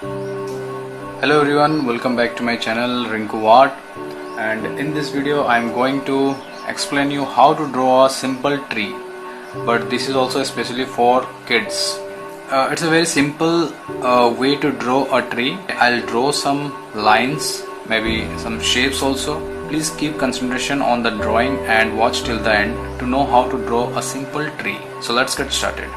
Hello everyone, welcome back to my channel RinkuArt, and in this video I am going to explain you how to draw a simple tree, but this is also especially for kids. It's a very simple way to draw a tree. I'll draw some lines, maybe some shapes also. Please keep concentration on the drawing and watch till the end to know how to draw a simple tree. So let's get started.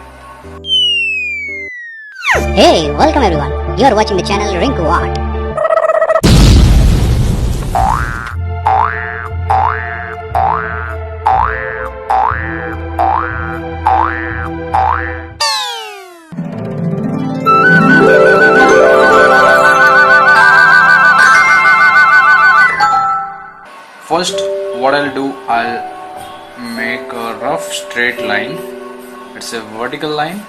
Hey, welcome everyone. You are watching the channel RinkuArt. First, what I'll do, I'll make a rough straight line. It's a vertical line.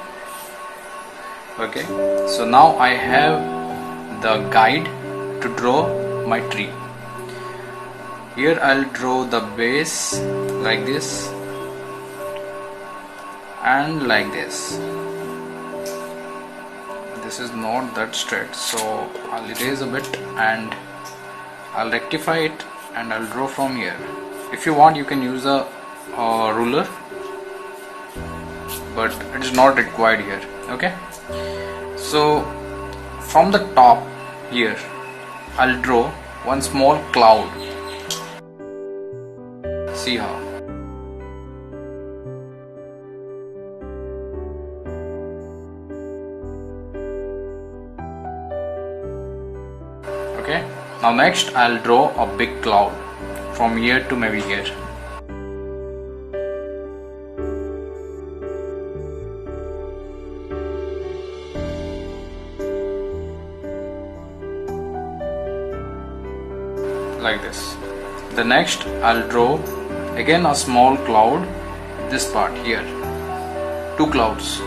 Okay, so now I have the guide to draw my tree. Here I'll draw the base like this and like this. This is not that straight, so I'll erase a bit and I'll rectify it and I'll draw from here. If you want, you can use a ruler, but it is not required here. Okay, so from the top here I'll draw one small cloud. See how? Okay, now next I'll draw a big cloud from here to maybe here. Like this. The next I'll draw again a small cloud, this part here, two clouds.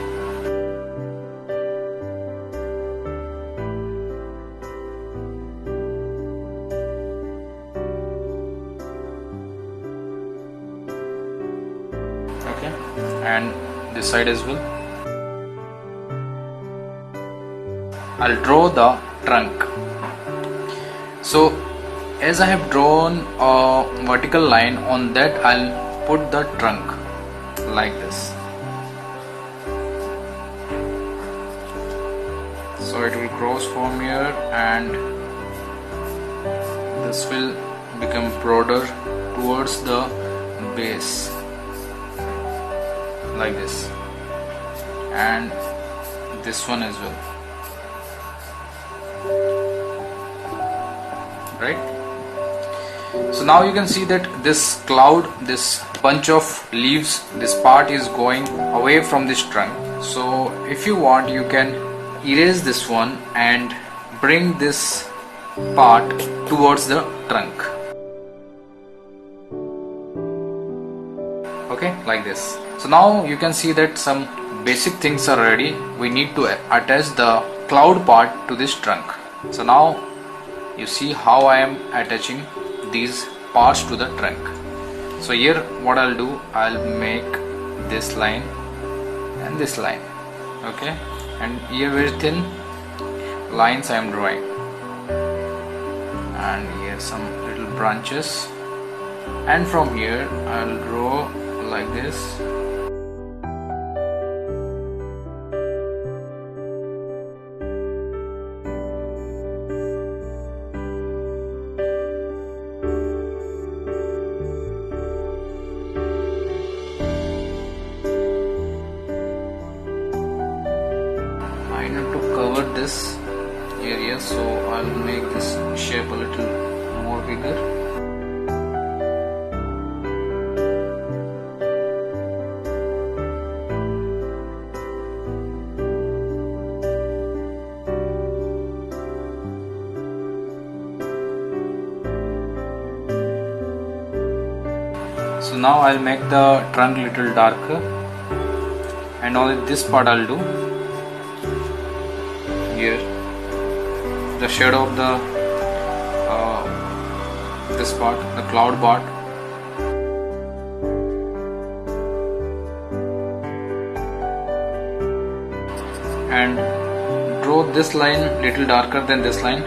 Okay, and this side as well. I'll draw the trunk. So as I have drawn a vertical line, on that I'll put the trunk like this. So it will cross from here and this will become broader towards the base like this, and this one as well, right? So now you can see that this cloud, this bunch of leaves, this part is going away from this trunk. So if you want, you can erase this one and bring this part towards the trunk. Okay, like this. So now you can see that some basic things are ready. We need to attach the cloud part to this trunk. So now you see how I am attaching these parts to the trunk. So here what I'll do, I'll make this line and this line. Okay, and here very thin lines I am drawing, and here some little branches, and from here I'll draw like this. I need to cover this area, so I'll make this shape a little more bigger. So now I'll make the trunk little darker, and only this part I'll do here, the shadow of the this part, the cloud part. And draw draw this line little darker than this line.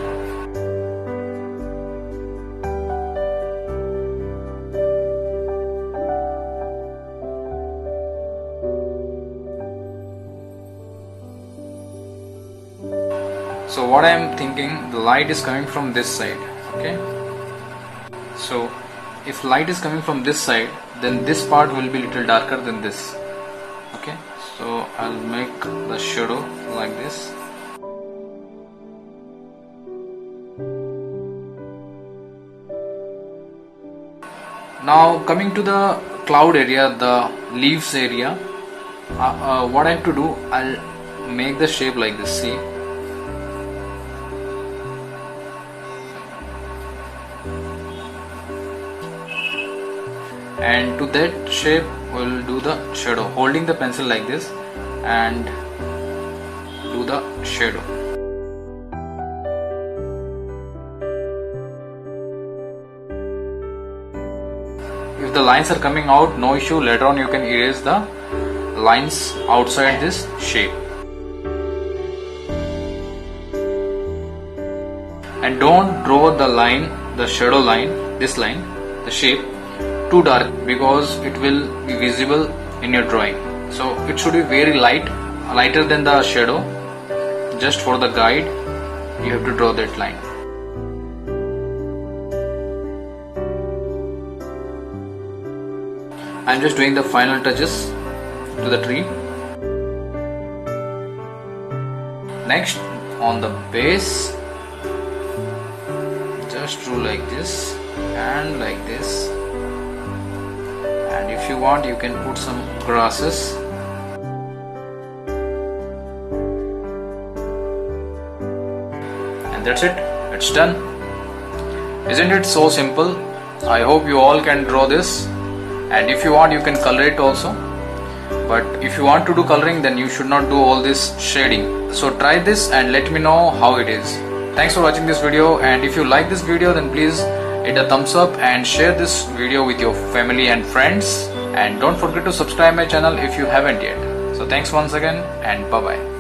So what I am thinking, the light is coming from this side, okay? So if light is coming from this side, then this part will be little darker than this, okay? So I'll make the shadow like this. Now coming to the cloud area, the leaves area, what I have to do, I'll make the shape like this, see? And to that shape we'll do the shadow, holding the pencil like this and do the shadow. If the lines are coming out, no issue, later on you can erase the lines outside this shape. And don't draw the line, the shadow line, this line, the shape, too dark, because it will be visible in your drawing. So it should be very light, lighter than the shadow. Just for the guide, you have to draw that line. I'm just doing the final touches to the tree. Next, on the base, just draw like this and like this. And if you want, you can put some grasses. And that's it, it's done. Isn't it so simple? I hope you all can draw this. And if you want, you can color it also. But if you want to do coloring, then you should not do all this shading. So try this and let me know how it is. Thanks for watching this video, and if you like this video, then please hit a thumbs up and share this video with your family and friends, and don't forget to subscribe my channel if you haven't yet. So thanks once again, and bye bye.